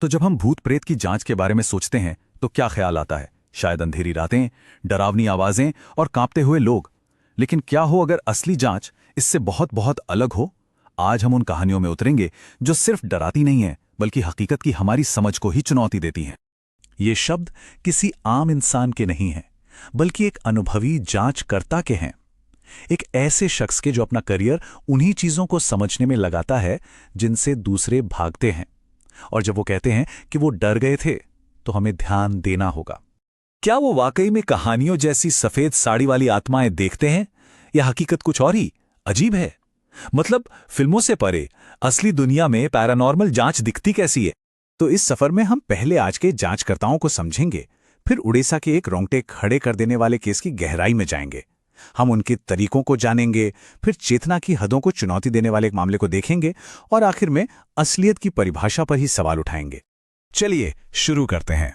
तो जब हम भूत प्रेत की जांच के बारे में सोचते हैं तो क्या ख्याल आता है? शायद अंधेरी रातें, डरावनी आवाजें और कांपते हुए लोग। लेकिन क्या हो अगर असली जांच इससे बहुत बहुत अलग हो? आज हम उन कहानियों में उतरेंगे जो सिर्फ डराती नहीं हैं बल्कि हकीकत की हमारी समझ को ही चुनौती देती हैं। ये शब्द किसी आम इंसान के नहीं हैं, बल्कि एक अनुभवी जांचकर्ता के हैं। एक ऐसे शख्स के जो अपना करियर उन्हीं चीजों को समझने में लगाता है जिनसे दूसरे भागते हैं। और जब वो कहते हैं कि वो डर गए थे, तो हमें ध्यान देना होगा। क्या वो वाकई में कहानियों जैसी सफेद साड़ी वाली आत्माएं देखते हैं, या हकीकत कुछ और ही अजीब है? मतलब फिल्मों से परे असली दुनिया में पैरानॉर्मल जांच दिखती कैसी है? तो इस सफर में हम पहले आज के जांचकर्ताओं को समझेंगे, फिर उड़ीसा के एक रोंगटे खड़े कर देने वाले केस की गहराई में जाएंगे। हम उनके तरीकों को जानेंगे, फिर चेतना की हदों को चुनौती देने वाले एक मामले को देखेंगे और आखिर में असलियत की परिभाषा पर ही सवाल उठाएंगे। चलिए शुरू करते हैं।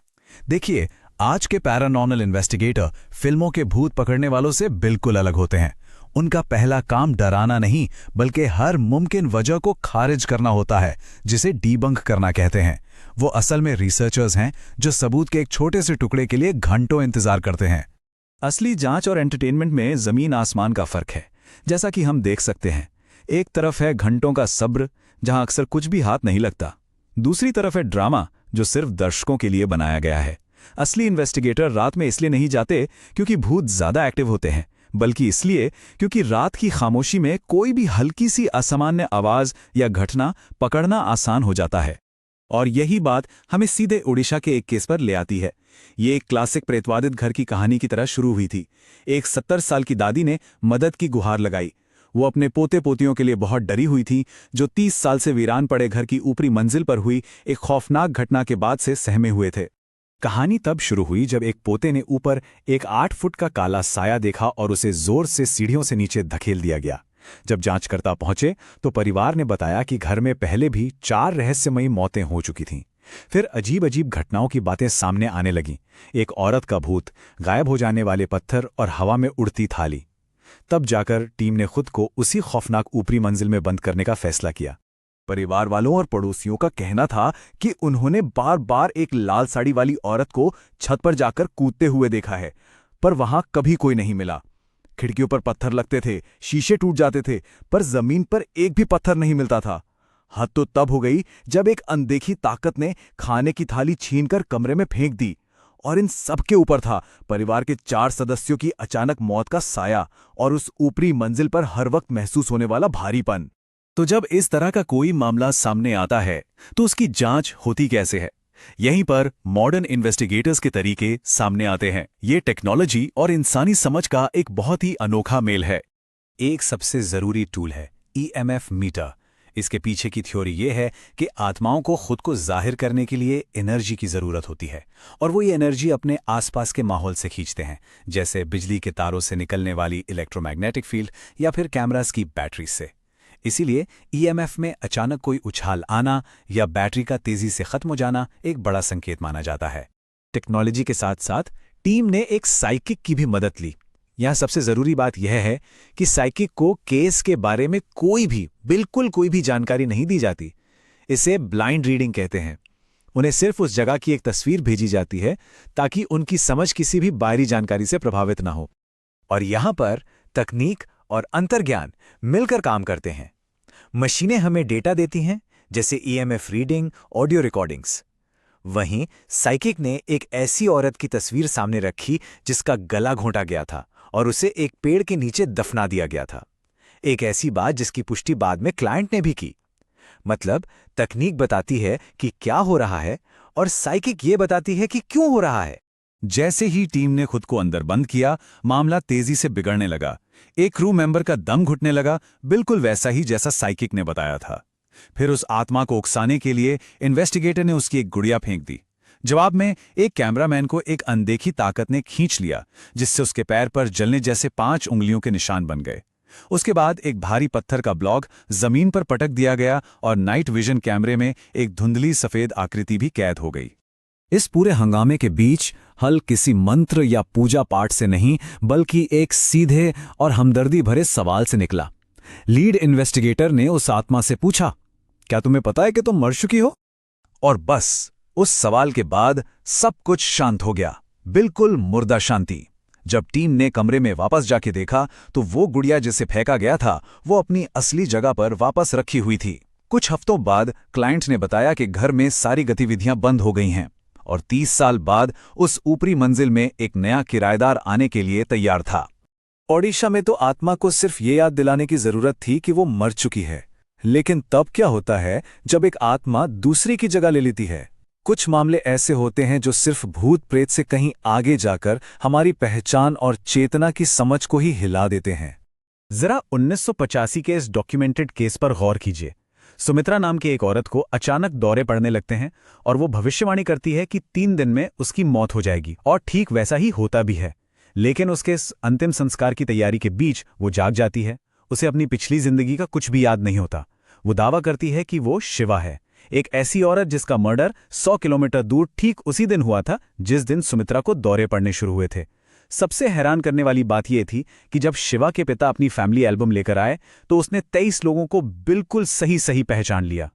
देखिए, आज के पैरानॉर्मल इन्वेस्टिगेटर फिल्मों के भूत पकड़ने वालों से बिल्कुल अलग होते हैं। उनका पहला काम डराना नहीं, बल्कि हर मुमकिन वजह को खारिज करना होता है, जिसे डीबंक करना कहते हैं। वो असल में रिसर्चर्स हैं जो सबूत के एक छोटे से टुकड़े के लिए घंटों इंतजार करते हैं। असली जांच और एंटरटेनमेंट में जमीन आसमान का फर्क है। जैसा कि हम देख सकते हैं, एक तरफ है घंटों का सब्र, जहां अक्सर कुछ भी हाथ नहीं लगता। दूसरी तरफ है ड्रामा, जो सिर्फ दर्शकों के लिए बनाया गया है। असली इन्वेस्टिगेटर रात में इसलिए नहीं जाते क्योंकि भूत ज्यादा एक्टिव होते हैं, बल्कि इसलिए क्योंकि रात की खामोशी में कोई भी हल्की सी असामान्य आवाज या घटना पकड़ना आसान हो जाता है। और यही बात हमें सीधे ओडिशा के एक केस पर ले आती है। ये एक क्लासिक प्रेतवादित घर की कहानी की तरह शुरू हुई थी। एक 70 साल की दादी ने मदद की गुहार लगाई। वो अपने पोते पोतियों के लिए बहुत डरी हुई थी, जो 30 साल से वीरान पड़े घर की ऊपरी मंजिल पर हुई एक खौफनाक घटना के बाद से सहमे हुए थे। कहानी तब शुरू हुई जब एक पोते ने ऊपर एक 8 फुट का काला साया देखा और उसे जोर से सीढ़ियों से नीचे धकेल दिया गया। जब जांचकर्ता पहुंचे तो परिवार ने बताया कि घर में पहले भी 4 रहस्यमयी मौतें हो चुकी थीं। फिर अजीब अजीब घटनाओं की बातें सामने आने लगीं। एक औरत का भूत, गायब हो जाने वाले पत्थर और हवा में उड़ती थाली। तब जाकर टीम ने खुद को उसी खौफनाक ऊपरी मंजिल में बंद करने का फैसला किया। परिवार वालों और पड़ोसियों का कहना था कि उन्होंने बार बार एक लाल साड़ी वाली औरत को छत पर जाकर कूदते हुए देखा है, पर वहां कभी कोई नहीं मिला। खिड़कियों पर पत्थर लगते थे, शीशे टूट जाते थे, पर जमीन पर एक भी पत्थर नहीं मिलता था। हद तो तब हो गई जब एक अनदेखी ताकत ने खाने की थाली छीनकर कमरे में फेंक दी। और इन सब के ऊपर था परिवार के 4 सदस्यों की अचानक मौत का साया और उस ऊपरी मंजिल पर हर वक्त महसूस होने वाला भारीपन। तो जब इस तरह का कोई मामला सामने आता है तो उसकी जांच होती कैसे है? यहीं पर मॉडर्न इन्वेस्टिगेटर्स के तरीके सामने आते हैं। ये टेक्नोलॉजी और इंसानी समझ का एक बहुत ही अनोखा मेल है। एक सबसे जरूरी टूल है ईएमएफ मीटर। इसके पीछे की थ्योरी ये है कि आत्माओं को खुद को जाहिर करने के लिए एनर्जी की जरूरत होती है, और वो ये एनर्जी अपने आसपास के माहौल से खींचते हैं, जैसे बिजली के तारों से निकलने वाली इलेक्ट्रोमैग्नेटिक फील्ड या फिर कैमरास की बैटरी से। इसीलिए ईएमएफ में अचानक कोई उछाल आना या बैटरी का तेजी से खत्म हो जाना एक बड़ा संकेत माना जाता है। टेक्नोलॉजी के साथ साथ टीम ने एक साइकिक की भी मदद ली। यहां सबसे जरूरी बात यह है कि साइकिक को केस के बारे में बिल्कुल कोई भी जानकारी नहीं दी जाती। इसे ब्लाइंड रीडिंग कहते हैं। उन्हें सिर्फ उस जगह की एक तस्वीर भेजी जाती है ताकि उनकी समझ किसी भी बाहरी जानकारी से प्रभावित ना हो। और यहां पर तकनीक और अंतर्ज्ञान मिलकर काम करते हैं। मशीनें हमें डेटा देती हैं, जैसे ईएमएफ रीडिंग, ऑडियो रिकॉर्डिंग्स। वहीं साइकिक ने एक ऐसी औरत की तस्वीर सामने रखी जिसका गला घोंटा गया था और उसे एक पेड़ के नीचे दफना दिया गया था। एक ऐसी बात जिसकी पुष्टि बाद में क्लाइंट ने भी की। मतलब तकनीक बताती है कि क्या हो रहा है और साइकिक ये बताती है कि क्यों हो रहा है। जैसे ही टीम ने खुद को अंदर बंद किया, मामला तेजी से बिगड़ने लगा। एक क्रू मेंबर का दम घुटने लगा, बिल्कुल वैसा ही जैसा साइकिक ने बताया था। फिर उस आत्मा को उकसाने के लिए इन्वेस्टिगेटर ने उसकी एक गुड़िया फेंक दी। जवाब में एक कैमरामैन को एक अनदेखी ताकत ने खींच लिया, जिससे उसके पैर पर जलने जैसे 5 उंगलियों के निशान बन गए। उसके बाद एक भारी पत्थर का ब्लॉक जमीन पर पटक दिया गया और नाइट विजन कैमरे में एक धुंधली सफेद आकृति भी कैद हो गई। इस पूरे हंगामे के बीच हल किसी मंत्र या पूजा पाठ से नहीं, बल्कि एक सीधे और हमदर्दी भरे सवाल से निकला। लीड इन्वेस्टिगेटर ने उस आत्मा से पूछा, क्या तुम्हें पता है कि तुम मर चुकी हो? और बस उस सवाल के बाद सब कुछ शांत हो गया, बिल्कुल मुर्दा शांति। जब टीम ने कमरे में वापस जाके देखा तो वो गुड़िया जिसे फेंका गया था वो अपनी असली जगह पर वापस रखी हुई थी। कुछ हफ्तों बाद क्लाइंट ने बताया कि घर में सारी गतिविधियां बंद हो गई हैं और 30 साल बाद उस ऊपरी मंजिल में एक नया किराएदार आने के लिए तैयार था। ओडिशा में तो आत्मा को सिर्फ ये याद दिलाने की जरूरत थी कि वो मर चुकी है। लेकिन तब क्या होता है जब एक आत्मा दूसरी की जगह ले लेती है? कुछ मामले ऐसे होते हैं जो सिर्फ भूत प्रेत से कहीं आगे जाकर हमारी पहचान और चेतना की समझ को ही हिला देते हैं। जरा 1985 के इस डॉक्यूमेंटेड केस पर गौर कीजिए। सुमित्रा नाम की एक औरत को अचानक दौरे पड़ने लगते हैं और वो भविष्यवाणी करती है कि 3 दिन में उसकी मौत हो जाएगी, और ठीक वैसा ही होता भी है। लेकिन उसके इस अंतिम संस्कार की तैयारी के बीच वो जाग जाती है। उसे अपनी पिछली जिंदगी का कुछ भी याद नहीं होता। वो दावा करती है कि वो शिवा है, एक ऐसी औरत जिसका मर्डर 100 किलोमीटर दूर ठीक उसी दिन हुआ था जिस दिन सुमित्रा को दौरे पड़ने शुरू हुए थे। सबसे हैरान करने वाली बात यह थी कि जब शिवा के पिता अपनी फैमिली एल्बम लेकर आए तो उसने 23 लोगों को बिल्कुल सही सही पहचान लिया।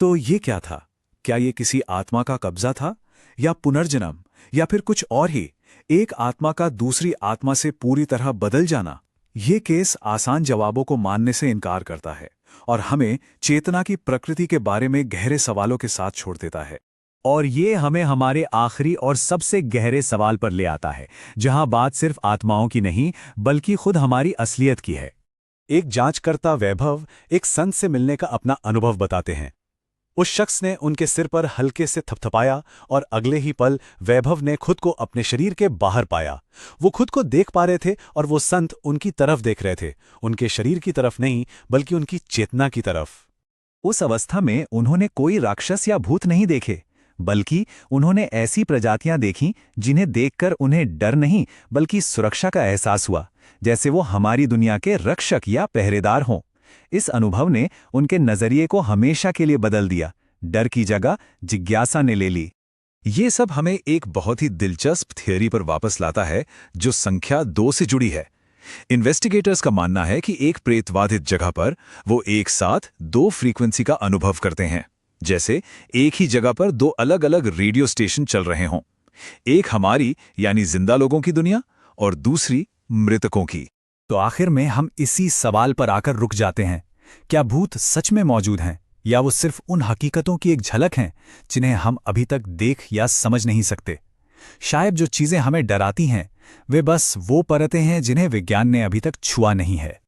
तो ये क्या था? क्या ये किसी आत्मा का कब्जा था, या पुनर्जन्म, या फिर कुछ और ही? एक आत्मा का दूसरी आत्मा से पूरी तरह बदल जाना। ये केस आसान जवाबों को मानने से इनकार करता है और हमें चेतना की प्रकृति के बारे में गहरे सवालों के साथ छोड़ देता है। और ये हमें हमारे आखिरी और सबसे गहरे सवाल पर ले आता है, जहां बात सिर्फ आत्माओं की नहीं बल्कि खुद हमारी असलियत की है। एक जांचकर्ता वैभव एक संत से मिलने का अपना अनुभव बताते हैं। उस शख्स ने उनके सिर पर हल्के से थपथपाया और अगले ही पल वैभव ने खुद को अपने शरीर के बाहर पाया। वो खुद को देख पा रहे थे और वो संत उनकी तरफ देख रहे थे, उनके शरीर की तरफ नहीं बल्कि उनकी चेतना की तरफ। उस अवस्था में उन्होंने कोई राक्षस या भूत नहीं देखे, बल्कि उन्होंने ऐसी प्रजातियां देखीं जिन्हें देखकर उन्हें डर नहीं बल्कि सुरक्षा का एहसास हुआ, जैसे वो हमारी दुनिया के रक्षक या पहरेदार हों। इस अनुभव ने उनके नजरिए को हमेशा के लिए बदल दिया। डर की जगह जिज्ञासा ने ले ली। ये सब हमें एक बहुत ही दिलचस्प थियरी पर वापस लाता है जो संख्या 2 से जुड़ी है। इन्वेस्टिगेटर्स का मानना है कि एक प्रेतबाधित जगह पर वो एक साथ 2 फ्रीक्वेंसी का अनुभव करते हैं, जैसे एक ही जगह पर 2 अलग-अलग रेडियो स्टेशन चल रहे हों। एक हमारी यानी जिंदा लोगों की दुनिया और दूसरी मृतकों की। तो आखिर में हम इसी सवाल पर आकर रुक जाते हैं, क्या भूत सच में मौजूद हैं या वो सिर्फ उन हकीकतों की एक झलक हैं जिन्हें हम अभी तक देख या समझ नहीं सकते? शायद जो चीजें हमें डराती हैं वे बस वो परतें हैं जिन्हें विज्ञान ने अभी तक छुआ नहीं है।